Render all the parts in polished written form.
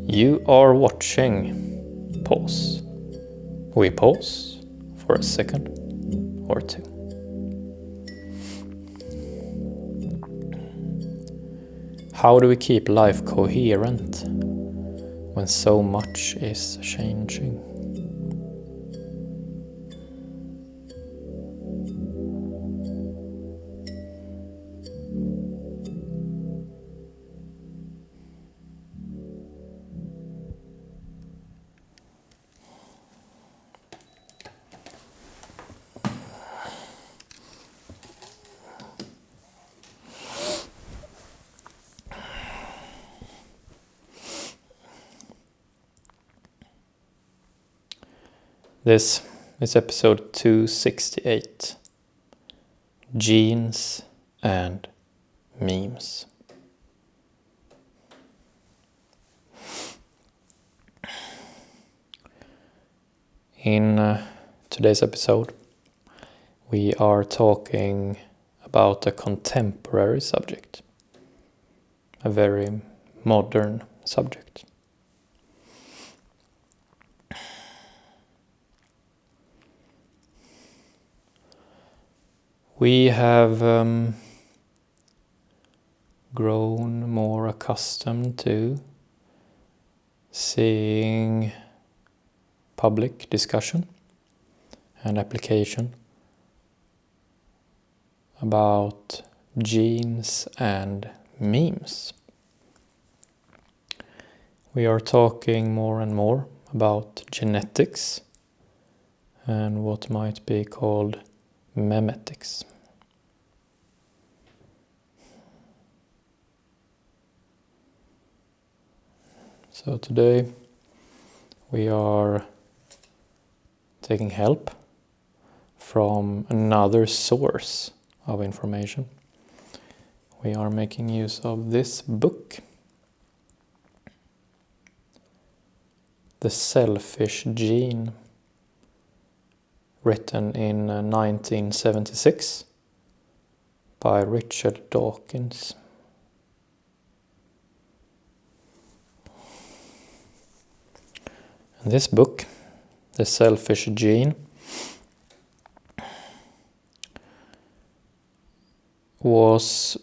You are watching. Pause. We pause for a second or two. How do we keep life coherent when so much is changing? This is episode 268, Genes and Memes. In today's episode, we are talking about a contemporary subject, a very modern subject. We have grown more accustomed to seeing public discussion and application about genes and memes. We are talking more and more about genetics and what might be called memetics. So today we are taking help from another source of information. We are making use of this book, The Selfish Gene, written in 1976 by Richard Dawkins. And this book, The Selfish Gene, was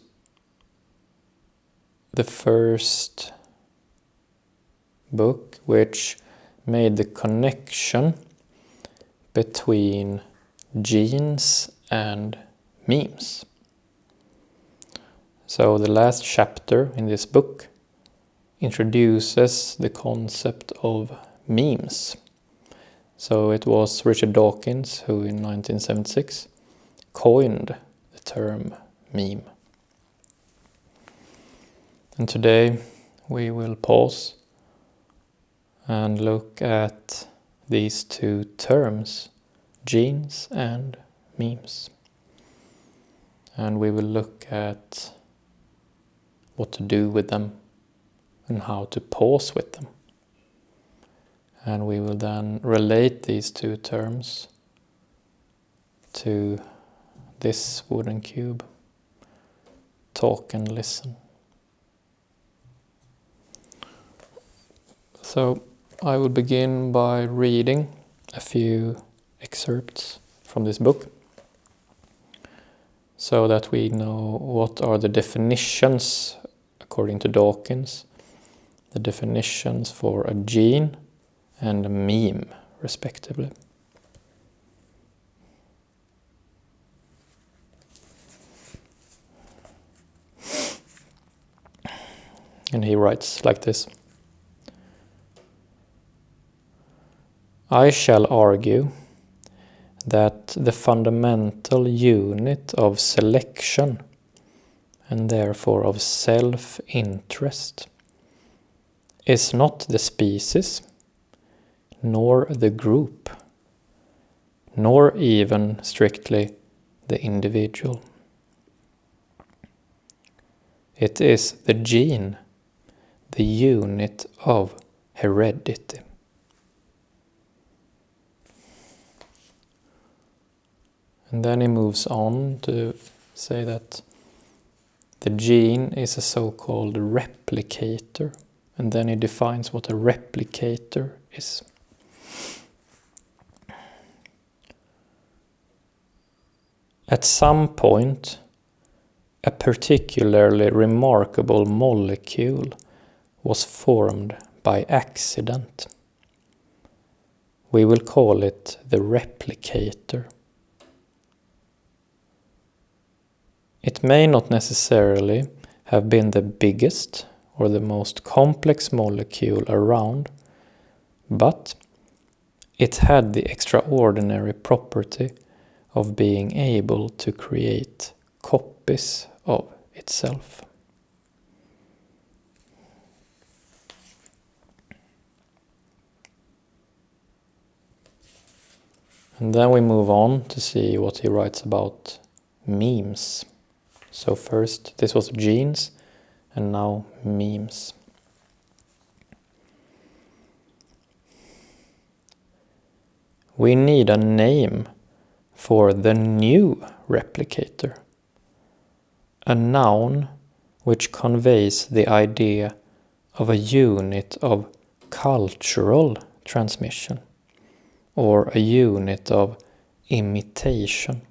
the first book which made the connection between genes and memes. So the last chapter in this book introduces the concept of memes. So it was Richard Dawkins who in 1976 coined the term meme. And today we will pause and look at these two terms, genes and memes. And we will look at what to do with them and how to pause with them. And we will then relate these two terms to this wooden cube. Talk and listen. So I will begin by reading a few excerpts from this book so that we know what are the definitions, according to Dawkins, the definitions for a gene and a meme, respectively. And he writes like this: I shall argue that the fundamental unit of selection, and therefore of self-interest, is not the species, nor the group, nor even strictly the individual. It is the gene, the unit of heredity. And then he moves on to say that the gene is a so-called replicator and then he defines what a replicator is. At some point, a particularly remarkable molecule was formed by accident. We will call it the replicator. It may not necessarily have been the biggest or the most complex molecule around, but it had the extraordinary property of being able to create copies of itself. And then we move on to see what he writes about memes. So first, this was genes, and now memes. We need a name for the new replicator, a noun which conveys the idea of a unit of cultural transmission, or a unit of imitation.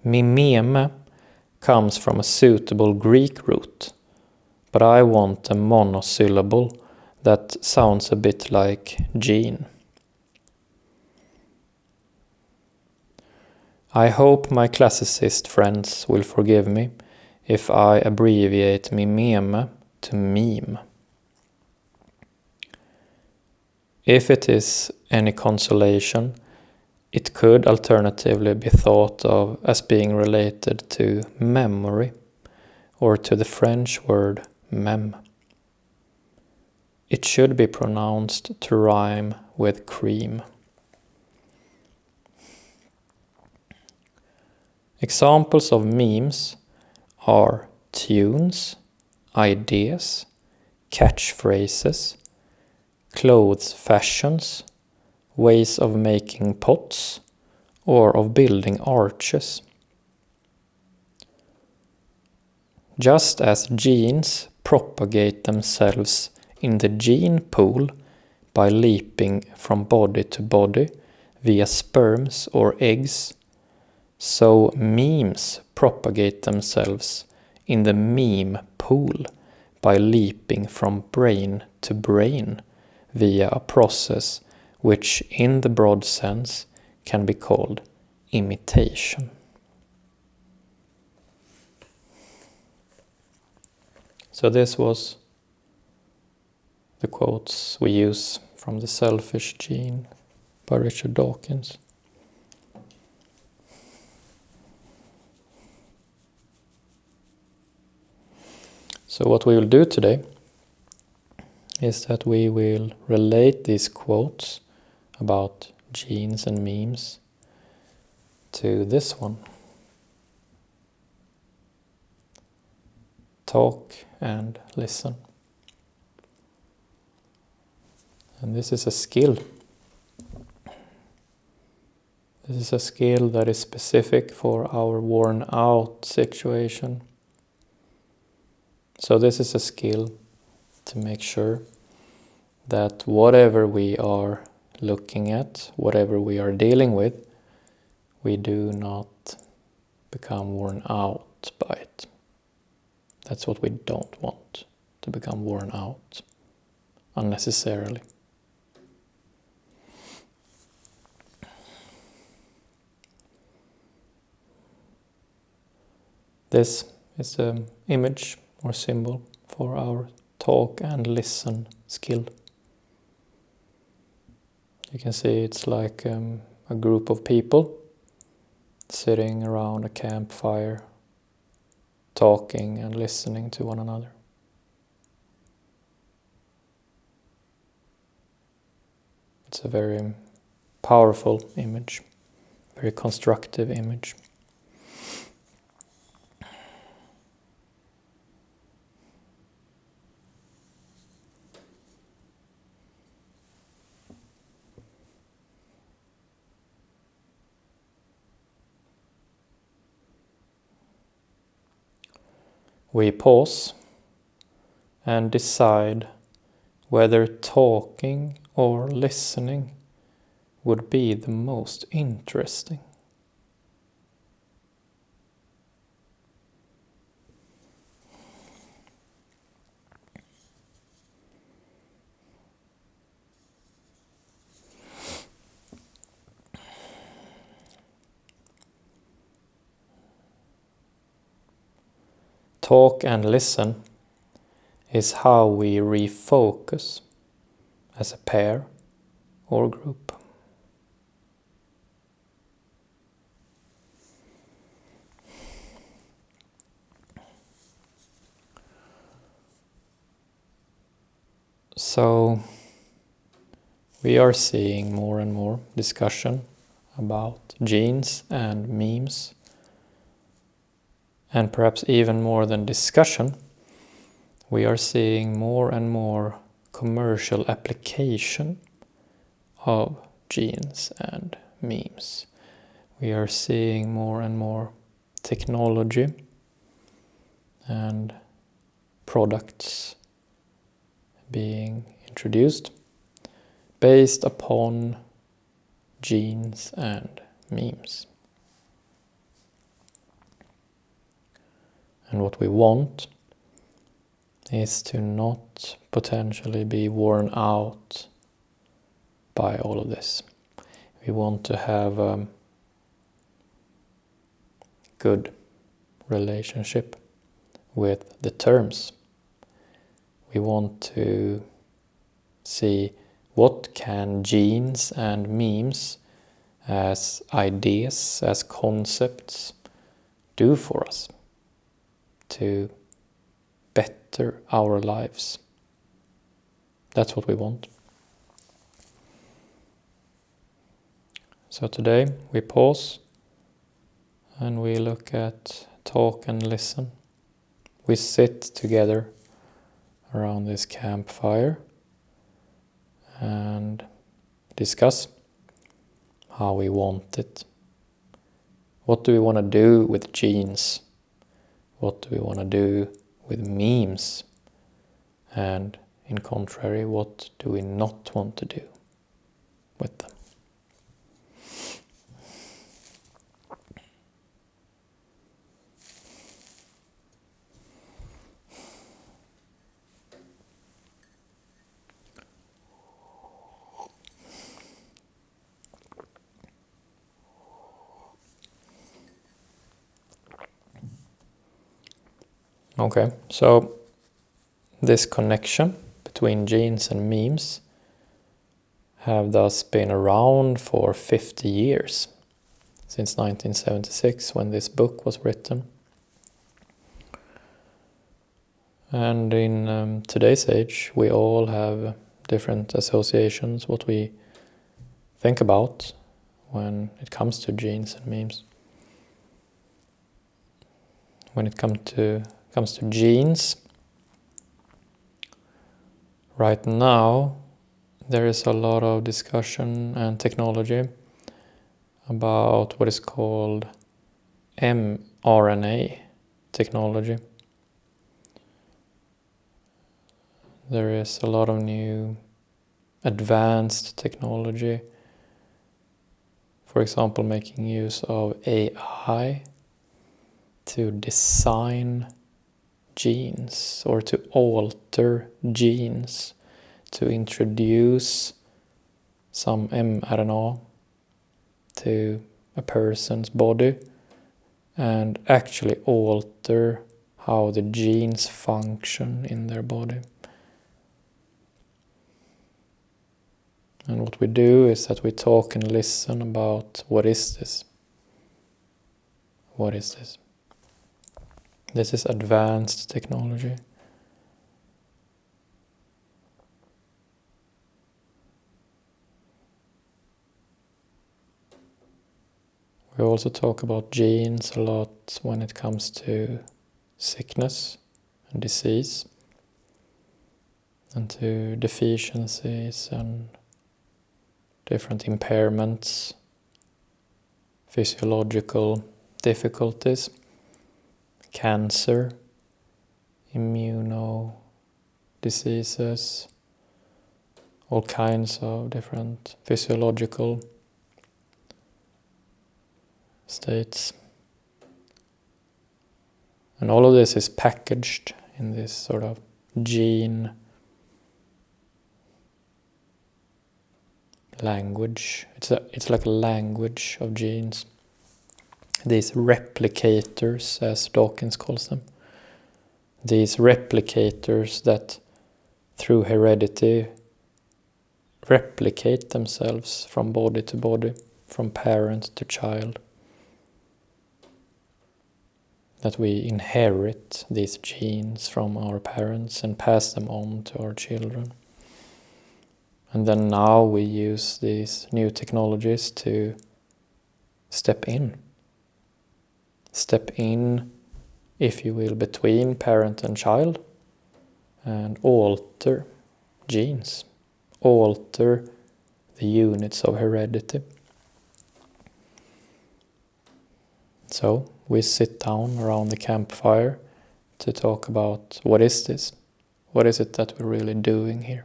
Mimeme comes from a suitable Greek root, but I want a monosyllable that sounds a bit like gene. I hope my classicist friends will forgive me if I abbreviate mimeme to meme. If it is any consolation, it could alternatively be thought of as being related to memory, or to the French word meme. It should be pronounced to rhyme with cream. Examples of memes are tunes, ideas, catchphrases, clothes fashions, ways of making pots, or of building arches. Just as genes propagate themselves in the gene pool by leaping from body to body via sperms or eggs, so memes propagate themselves in the meme pool by leaping from brain to brain via a process which in the broad sense can be called imitation. So this was the quotes we use from The Selfish Gene by Richard Dawkins. So what we will do today is that we will relate these quotes about genes and memes to this one. Talk and listen. And this is a skill. This is a skill that is specific for our worn out situation. So this is a skill to make sure that whatever we are looking at, whatever we are dealing with, we do not become worn out by it. That's what we don't want, to become worn out unnecessarily. This is an image or symbol for our talk and listen skill. You can see it's like a group of people sitting around a campfire, talking and listening to one another. It's a very powerful image, very constructive image. We pause and decide whether talking or listening would be the most interesting. Talk and listen is how we refocus as a pair or group. So we are seeing more and more discussion about genes and memes, and perhaps even more than discussion, we are seeing more and more commercial application of genes and memes. We are seeing more and more technology and products being introduced based upon genes and memes. And what we want is to not potentially be worn out by all of this. We want to have a good relationship with the terms. We want to see what can genes and memes as ideas, as concepts do for us to better our lives. That's what we want. So today we pause and we look at talk and listen. We sit together around this campfire and discuss how we want it. What do we want to do with genes? What do we want to do with memes? And in contrary, what do we not want to do with them? Okay, so this connection between genes and memes have thus been around for 50 years, since 1976 when this book was written. And in today's age, we all have different associations, what we think about when it comes to genes and memes. When it comes to genes, right now there is a lot of discussion and technology about what is called mRNA technology. There is a lot of new advanced technology, for example making use of AI to design genes or to alter genes, to introduce some mRNA to a person's body and actually alter how the genes function in their body. And what we do is that we talk and listen about what is this? What is this? This is advanced technology. We also talk about genes a lot when it comes to sickness and disease, and to deficiencies and different impairments, physiological difficulties, cancer, immunodeficiencies, diseases, all kinds of different physiological states. And all of this is packaged in this sort of gene language. It's like a language of genes. These replicators, as Dawkins calls them. These replicators that through heredity replicate themselves from body to body, from parent to child. That we inherit these genes from our parents and pass them on to our children. And then now we use these new technologies to step in. Step in, if you will, between parent and child and alter genes, alter the units of heredity. So we sit down around the campfire to talk about what is this? What is it that we're really doing here?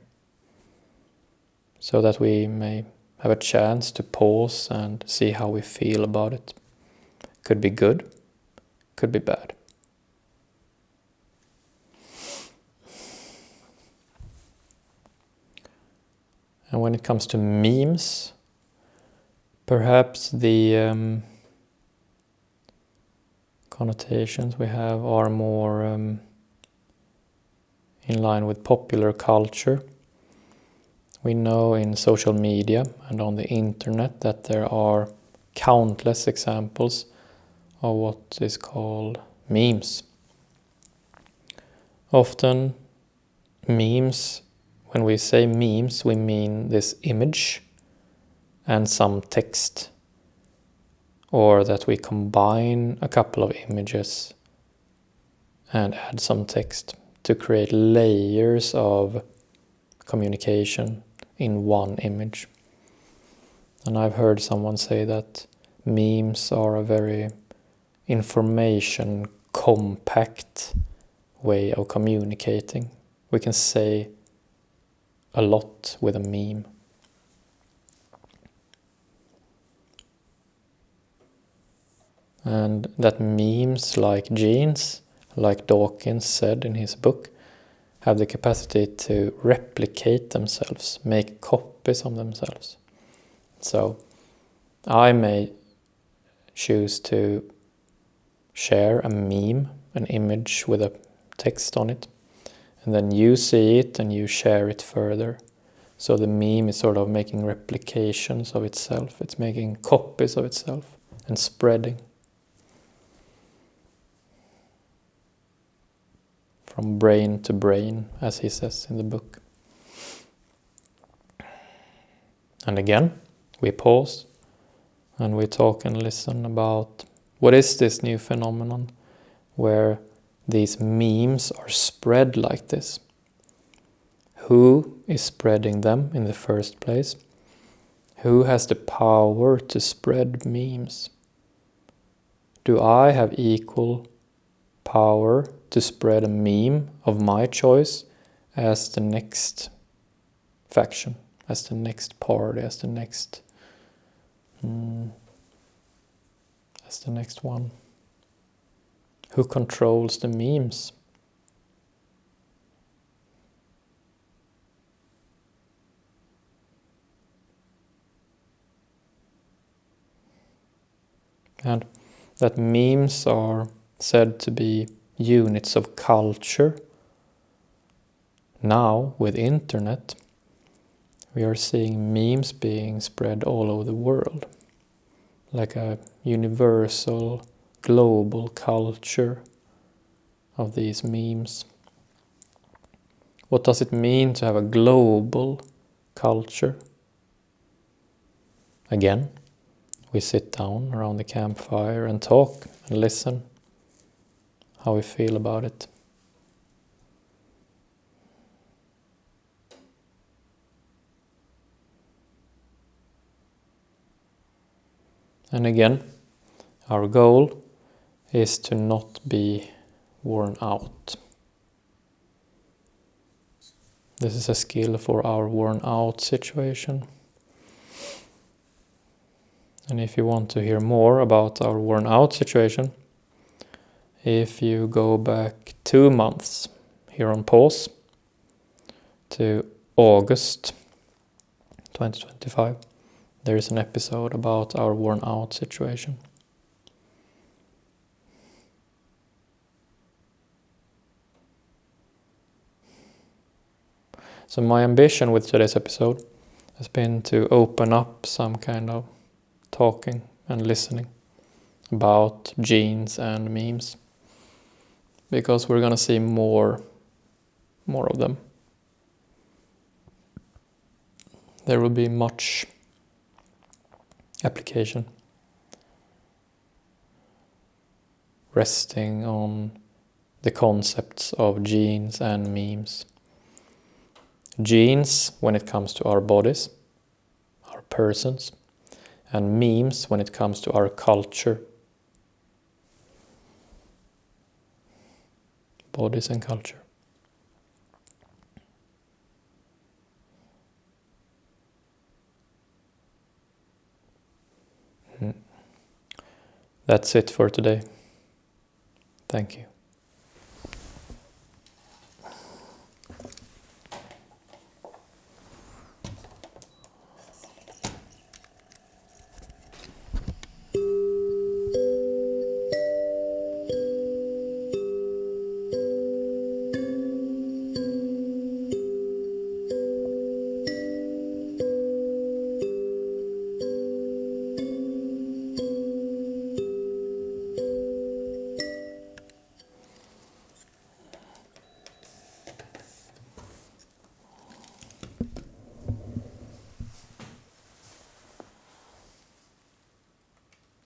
So that we may have a chance to pause and see how we feel about it. Could be good, could be bad. And when it comes to memes, perhaps the connotations we have are more in line with popular culture. We know in social media and on the internet that there are countless examples of what is called memes. Often memes, when we say memes, we mean this image and some text, or that we combine a couple of images and add some text to create layers of communication in one image. And I've heard someone say that memes are a very information compact way of communicating. We can say a lot with a meme. And that memes, like genes, like Dawkins said in his book, have the capacity to replicate themselves, make copies of themselves. So I may choose to share a meme, an image with a text on it, and then you see it and you share it further. So the meme is sort of making replications of itself. It's making copies of itself and spreading. From brain to brain, as he says in the book. And again, we pause and we talk and listen about what is this new phenomenon where these memes are spread like this. Who is spreading them in the first place? Who has the power to spread memes? Do I have equal power to spread a meme of my choice as the next faction, as the next party, as the next one? Who controls the memes? And that memes are said to be units of culture. Now, with internet, we are seeing memes being spread all over the world, like a universal, global culture of these memes. What does it mean to have a global culture? Again, we sit down around the campfire and talk and listen how we feel about it. And again, our goal is to not be worn out. This is a skill for our worn out situation. And if you want to hear more about our worn out situation, if you go back 2 months here on pause to August 2025, there is an episode about our worn out situation. So my ambition with today's episode has been to open up some kind of talking and listening about genes and memes, because we're gonna see more of them. There will be much application resting on the concepts of genes and memes. Genes when it comes to our bodies, our persons, and memes when it comes to our culture. Bodies and culture. That's it for today. Thank you.